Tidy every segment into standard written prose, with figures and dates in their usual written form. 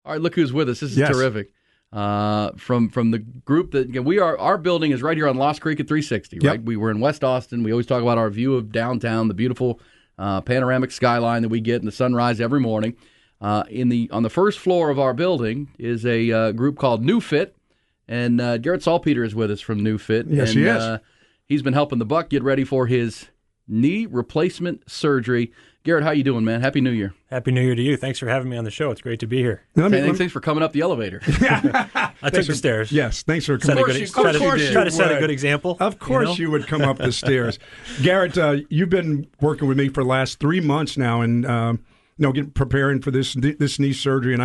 All right, look who's with us. This is Yes. terrific. From the group that again, our building is right here on Lost Creek at 360. Right, we were in West Austin. We always talk about our view of downtown, the beautiful panoramic skyline that we get in the sunrise every morning. On the first floor of our building is a group called NeuFit, and Garrett Salpeter is with us from NeuFit. Yes, and, he is. He's been helping the Buck get ready for his knee replacement surgery. Garrett, how you doing, man? Happy New Year. Happy New Year to you. Thanks for having me on the show. It's great to be here. Thanks for coming up the elevator. I took the stairs. Yes, thanks for coming. Try to set a good example. Of course you would come up the stairs. Garrett, you've been working with me for the last 3 months now, and preparing for this knee surgery, and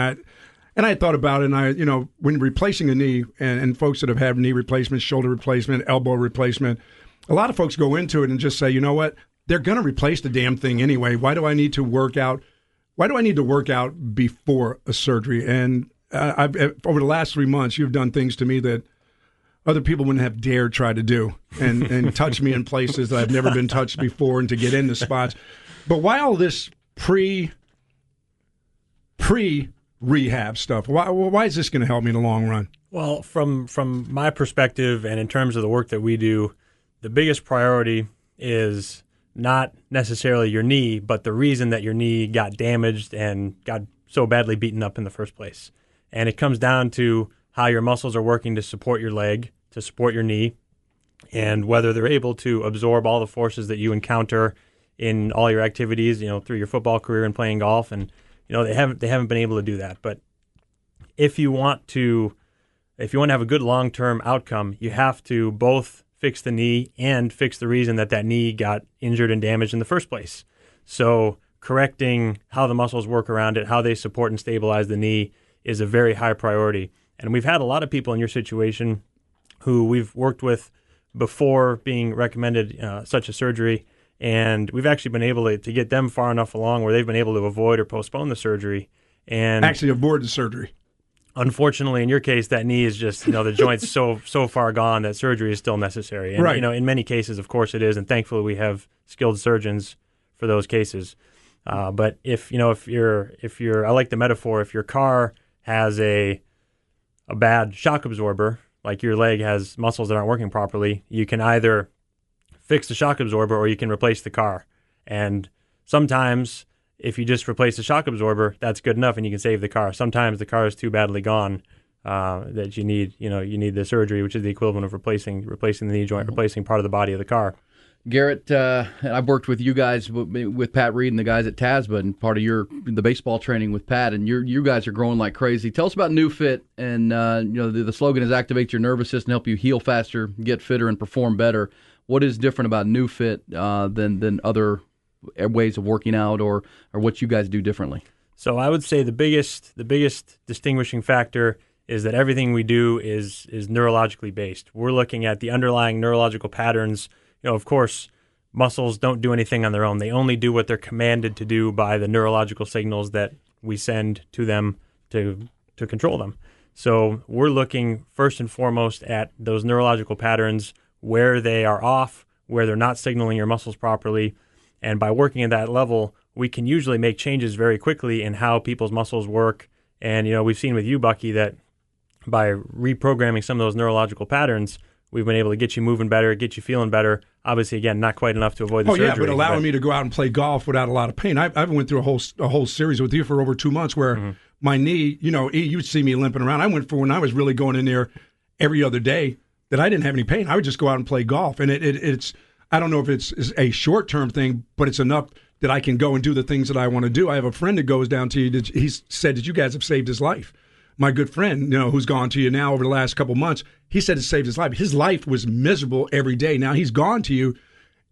I thought about it, and when replacing a knee, and folks that have had knee replacement, shoulder replacement, elbow replacement, a lot of folks go into it and just say, you know what, they're going to replace the damn thing anyway. Why do I need to work out? Why do I need to work out before a surgery? And over the last 3 months, you've done things to me that other people wouldn't have dared try to do, and touch me in places that I've never been touched before, and to get into spots. But why all this pre-rehab stuff? Why is this going to help me in the long run? Well, from my perspective, and in terms of the work that we do, the biggest priority is not necessarily your knee, but the reason that your knee got damaged and got so badly beaten up in the first place. And it comes down to how your muscles are working to support your leg, to support your knee, and whether they're able to absorb all the forces that you encounter in all your activities, through your football career and playing golf. And they haven't been able to do that. But if you want to have a good long-term outcome, you have to both fix the knee and fix the reason that knee got injured and damaged in the first place. So correcting how the muscles work around it, how they support and stabilize the knee is a very high priority. And we've had a lot of people in your situation who we've worked with before being recommended such a surgery, and we've actually been able to get them far enough along where they've been able to avoid or postpone the surgery. And actually avoid the surgery. Unfortunately, in your case, that knee is just, the joint's so far gone that surgery is still necessary. And, right. In many cases, of course, it is. And thankfully, we have skilled surgeons for those cases. But if I like the metaphor, if your car has a bad shock absorber, like your leg has muscles that aren't working properly, you can either fix the shock absorber or you can replace the car. And sometimes, if you just replace the shock absorber, that's good enough, and you can save the car. Sometimes the car is too badly gone that you need the surgery, which is the equivalent of replacing the knee joint, replacing part of the body of the car. Garrett, I've worked with you guys with Pat Reed and the guys at TASBA, and part of the baseball training with Pat, and you guys are growing like crazy. Tell us about NeuFit, and the slogan is activate your nervous system, help you heal faster, get fitter, and perform better. What is different about NeuFit than other ways of working out, or what you guys do differently? So I would say the biggest distinguishing factor is that everything we do is neurologically based. We're looking at the underlying neurological patterns. Of course, muscles don't do anything on their own. They only do what they're commanded to do by the neurological signals that we send to them to control them. So we're looking first and foremost at those neurological patterns, where they are off, where they're not signaling your muscles properly. And by working at that level, we can usually make changes very quickly in how people's muscles work. And, we've seen with you, Bucky, that by reprogramming some of those neurological patterns, we've been able to get you moving better, get you feeling better. Obviously, again, not quite enough to avoid the surgery. Oh, yeah, but allowing me to go out and play golf without a lot of pain. I went through a whole series with you for over 2 months where my knee, you'd see me limping around. I went for when I was really going in there every other day that I didn't have any pain. I would just go out and play golf. And it's I don't know if it's a short-term thing, but it's enough that I can go and do the things that I want to do. I have a friend that goes down to you. He said that you guys have saved his life. My good friend, who's gone to you now over the last couple months, he said it saved his life. His life was miserable every day. Now he's gone to you,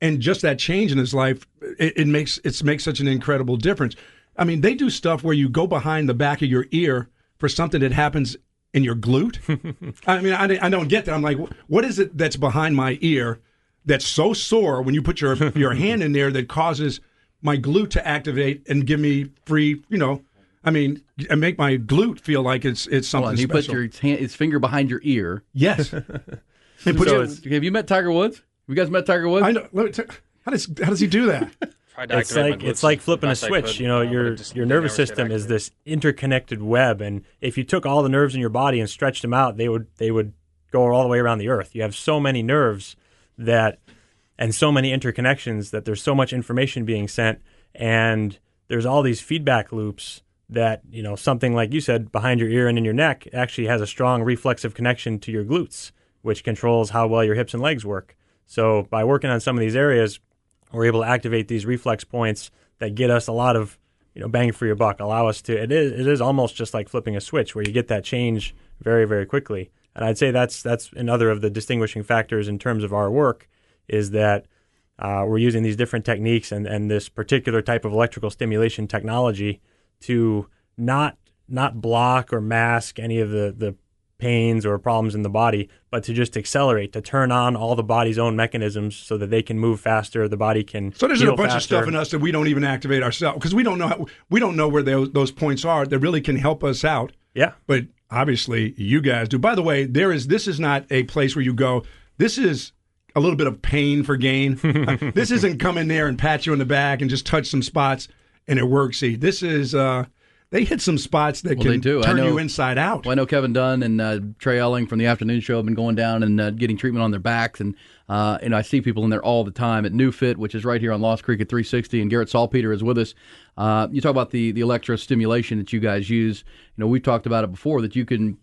and just that change in his life, it makes such an incredible difference. I mean, they do stuff where you go behind the back of your ear for something that happens in your glute. I mean, I don't get that. I'm like, what is it that's behind my ear that's so sore when you put your hand in there that causes my glute to activate and give me free, I mean, and make my glute feel like it's something he special. Put his finger behind your ear. Yes. Have you met Tiger Woods? Have you guys met Tiger Woods? I know. How does he do that? It's like flipping a switch. Your nervous system is this interconnected web, and if you took all the nerves in your body and stretched them out, they would go all the way around the earth. You have so many nerves and so many interconnections that there's so much information being sent, and there's all these feedback loops that, something like you said, behind your ear and in your neck actually has a strong reflexive connection to your glutes, which controls how well your hips and legs work. So by working on some of these areas, we're able to activate these reflex points that get us a lot of, bang for your buck, allow us to, it is almost just like flipping a switch where you get that change very, very quickly. And I'd say that's another of the distinguishing factors in terms of our work is that we're using these different techniques and this particular type of electrical stimulation technology to not block or mask any of the pains or problems in the body, but to just accelerate, to turn on all the body's own mechanisms so that they can move faster, the body can So there's heal a bunch faster. of stuff in us that we don't even activate ourselves because we don't know where those points are that really can help us out. Yeah. But obviously you guys do. By the way, this is not a place where you go, this is a little bit of pain for gain. This isn't come in there and pat you on the back and just touch some spots and it works. See, this is they hit some spots that can turn you inside out. Well, I know Kevin Dunn and Trey Elling from the afternoon show have been going down and getting treatment on their backs, and I see people in there all the time at NeuFit, which is right here on Lost Creek at 360, and Garrett Saltpeter is with us. You talk about the electrostimulation that you guys use. We've talked about it before that you can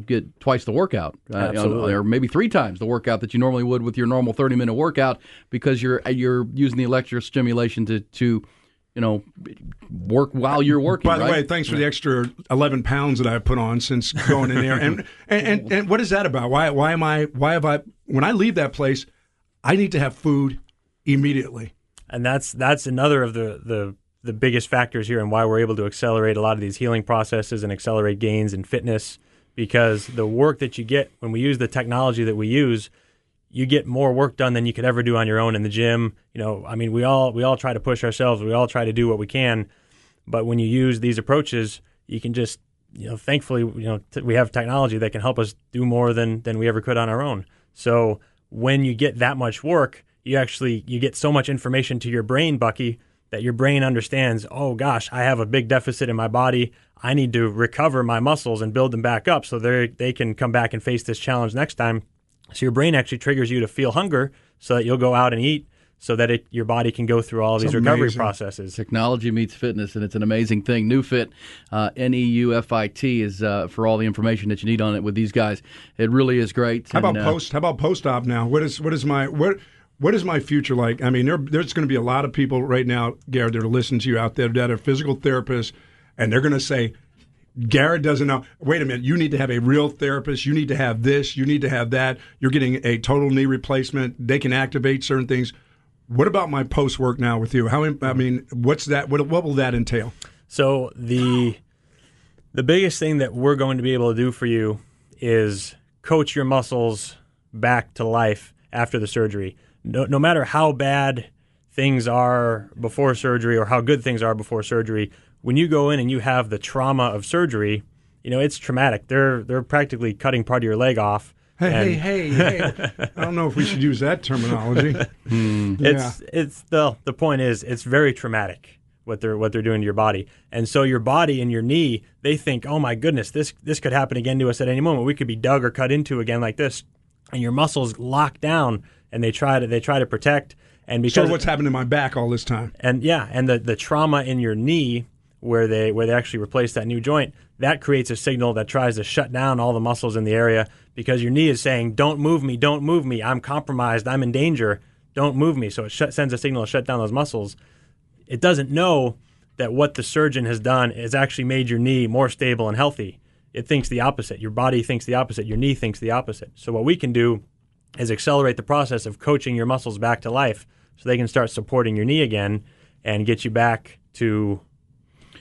get twice the workout, or maybe 3 times the workout that you normally would with your normal 30-minute workout because you're using the electrostimulation to work while you're working. By the right? way, thanks for the extra 11 pounds that I put on since going in there. And what is that about? Why have I, when I leave that place, I need to have food immediately. And that's another of the biggest factors here and why we're able to accelerate a lot of these healing processes and accelerate gains in fitness, because the work that you get when we use the technology that we use, you get more work done than you could ever do on your own in the gym. We all try to push ourselves. We all try to do what we can. But when you use these approaches, you can just, thankfully, we have technology that can help us do more than we ever could on our own. So when you get that much work, you get so much information to your brain, Bucky, that your brain understands, oh gosh, I have a big deficit in my body. I need to recover my muscles and build them back up so they can come back and face this challenge next time. So your brain actually triggers you to feel hunger so that you'll go out and eat so that your body can go through all of these recovery processes. Technology meets fitness, and it's an amazing thing. NeuFit, NeuFit is for all the information that you need on it with these guys. It really is great. How about post-op now? What is my future like? I mean, there's going to be a lot of people right now, Garrett, that are listening to you out there that are physical therapists, and they're going to say, Garrett doesn't know. Wait a minute. You need to have a real therapist. You need to have this. You need to have that. You're getting a total knee replacement. They can activate certain things. What about my post-work now with you? What's that? What will that entail? So the biggest thing that we're going to be able to do for you is coach your muscles back to life after the surgery. No matter how bad things are before surgery or how good things are before surgery, when you go in and you have the trauma of surgery, it's traumatic. They're practically cutting part of your leg off. Hey. I don't know if we should use that terminology. The point is it's very traumatic what they're doing to your body. And so your body and your knee, they think, "Oh my goodness, this could happen again to us at any moment. We could be dug or cut into again like this." And your muscles lock down and they try to protect. And because what's happened to my back all this time? And the trauma in your knee where they actually replace that new joint, that creates a signal that tries to shut down all the muscles in the area because your knee is saying, don't move me, I'm compromised, I'm in danger, don't move me. So it sends a signal to shut down those muscles. It doesn't know that what the surgeon has done is actually made your knee more stable and healthy. It thinks the opposite. Your body thinks the opposite. Your knee thinks the opposite. So what we can do is accelerate the process of coaching your muscles back to life so they can start supporting your knee again and get you back to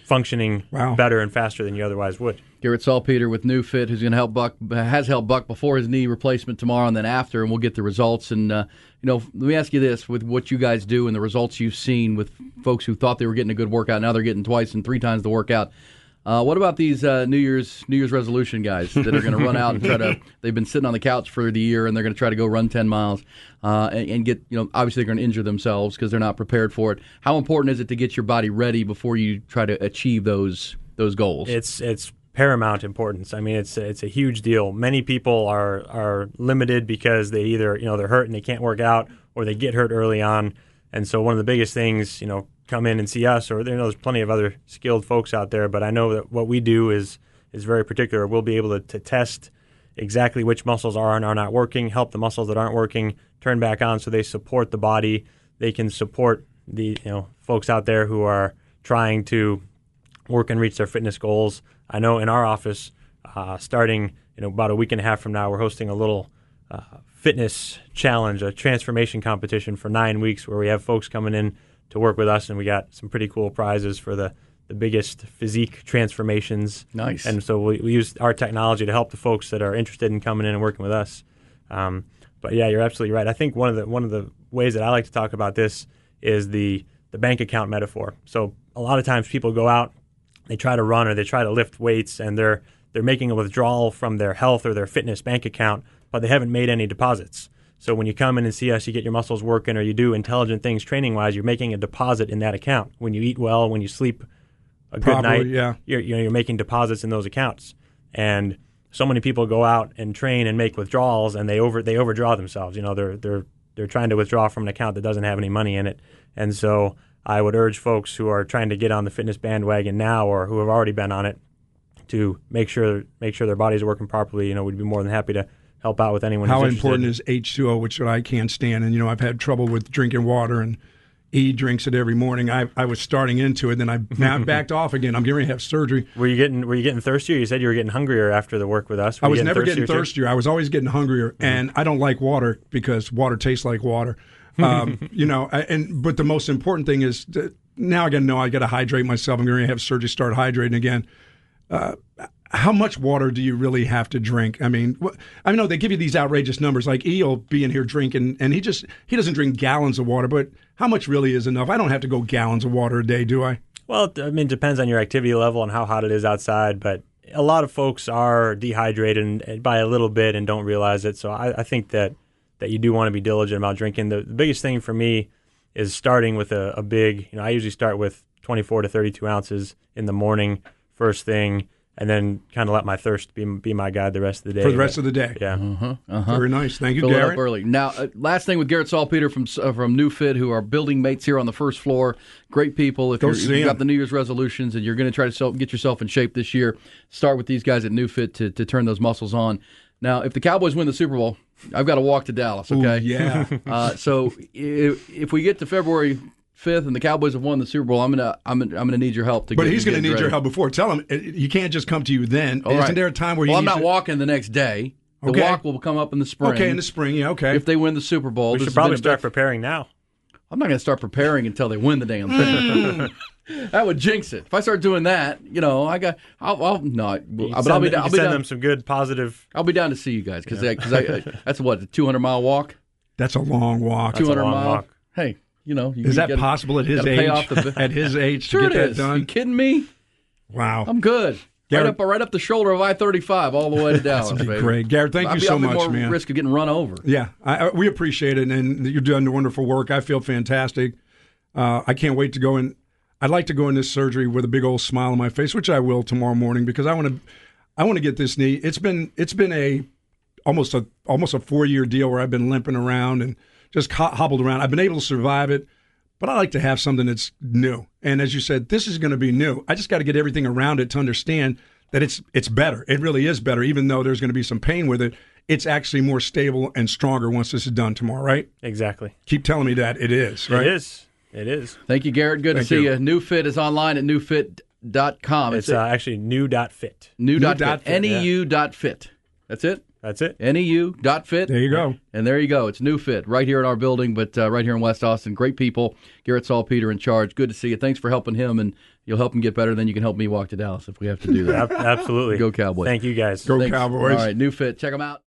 functioning better and faster than you otherwise would. Garrett Saltpeter with NeuFit, who's going to help Buck, has helped Buck before his knee replacement tomorrow and then after, and we'll get the results. And, let me ask you this, with what you guys do and the results you've seen with folks who thought they were getting a good workout, now they're getting twice and 3 times the workout, What about these New Year's resolution guys that are going to run out and try to? They've been sitting on the couch for the year, and they're going to try to go run 10 miles and get. Obviously they're going to injure themselves because they're not prepared for it. How important is it to get your body ready before you try to achieve those goals? It's paramount importance. I mean, it's a huge deal. Many people are limited because they either they're hurt and they can't work out, or they get hurt early on. And so one of the biggest things, come in and see us, or there's plenty of other skilled folks out there. But I know that what we do is very particular. We'll be able to test exactly which muscles are and are not working, help the muscles that aren't working turn back on, so they support the body. They can support the folks out there who are trying to work and reach their fitness goals. I know in our office, starting about a week and a half from now, we're hosting a little fitness challenge, a transformation competition for 9 weeks, where we have folks coming in to work with us, and we got some pretty cool prizes for the biggest physique transformations. Nice. And so we use our technology to help the folks that are interested in coming in and working with us. But yeah, you're absolutely right. I think one of the ways that I like to talk about this is the bank account metaphor. So a lot of times people go out, they try to run or they try to lift weights, and they're making a withdrawal from their health or their fitness bank account, but they haven't made any deposits. So when you come in and see us, you get your muscles working, or you do intelligent things training-wise, you're making a deposit in that account. When you eat well, when you sleep a good night, yeah. You're making deposits in those accounts. And so many people go out and train and make withdrawals, and they overdraw themselves. They're trying to withdraw from an account that doesn't have any money in it. And so I would urge folks who are trying to get on the fitness bandwagon now, or who have already been on it, to make sure their bodies are working properly. We'd be more than happy to help out with anyone How who's important interested. is H2O, which I can't stand? And, I've had trouble with drinking water, and E drinks it every morning. I was starting into it, then now I'm backed off again. I'm getting ready to have surgery. Were you getting thirstier? You said you were getting hungrier after the work with us. I was never getting too? thirstier. I was always getting hungrier, and I don't like water because water tastes like water. But the most important thing is now I got to know I got to hydrate myself. I'm going to have surgery, start hydrating again. How much water do you really have to drink? I know they give you these outrageous numbers, like E will be in here drinking, and he doesn't drink gallons of water, but how much really is enough? I don't have to go gallons of water a day, do I? Well, it depends on your activity level and how hot it is outside, but a lot of folks are dehydrated by a little bit and don't realize it, so I think that you do want to be diligent about drinking. The biggest thing for me is starting with a big, I usually start with 24 to 32 ounces in the morning, first thing, and then kind of let my thirst be my guide the rest of the day. For the rest of the day. Yeah. Very nice. Thank you, Fill Garrett. it up early. Now, last thing with Garrett Saltpeter from NeuFit, who are building mates here on the first floor. Great people. If you've got the New Year's resolutions and you're going to try to get yourself in shape this year, start with these guys at NeuFit to turn those muscles on. Now, if the Cowboys win the Super Bowl, I've got to walk to Dallas, okay? Ooh, yeah. So if we get to February 5th and the Cowboys have won the Super Bowl, I'm gonna need your help to But get. he's going to need ready. your help before. Tell him he can't just come to you then. All Isn't right. there a time where I'm he needs not walking the next day. The Okay. walk will come up in the spring. Okay, in the spring, yeah, okay. If they win the Super Bowl, We this should has probably been a start big- preparing now. I'm not going to start preparing until they win the damn thing. That would jinx it. If I start doing that, I'll be send them some good positive. I'll be down to see you guys because that's what, a 200-mile walk. That's a long walk. 200 long mile. walk. Hey, Is that possible at his gotta pay age? off the- At his age Sure to it get that is. done? You kidding me? Wow. I'm good. Garrett- Right up the shoulder of I-35 all the way to Dallas. That'd be baby. great. Garrett, thank you so I'll be much, more man. risk of getting run over. Yeah, we appreciate it, and you're doing wonderful work. I feel fantastic. I can't wait to go in. I'd like to go in this surgery with a big old smile on my face, which I will tomorrow morning, because I want to get this knee. It's been almost a 4-year deal where I've been limping around and just hobbled around. I've been able to survive it, but I like to have something that's new. And as you said, this is going to be new. I just got to get everything around it to understand that it's better. It really is better, even though there's going to be some pain with it. It's actually more stable and stronger once this is done tomorrow, right? Exactly. Keep telling me that it is, right? It is. Thank you, Garrett. Good to see you. NeuFit is online at newfit.com. It's actually new.fit. New.fit. NEU.fit. That's it? That's it. NEU.fit. There you go. And there you go. It's NeuFit right here in our building, but right here in West Austin. Great people. Garrett Saltpeter in charge. Good to see you. Thanks for helping him, and you'll help him get better. Then you can help me walk to Dallas if we have to do that. Absolutely. Go Cowboys. Thank you, guys. Go Thanks. Cowboys. All right, NeuFit. Check them out.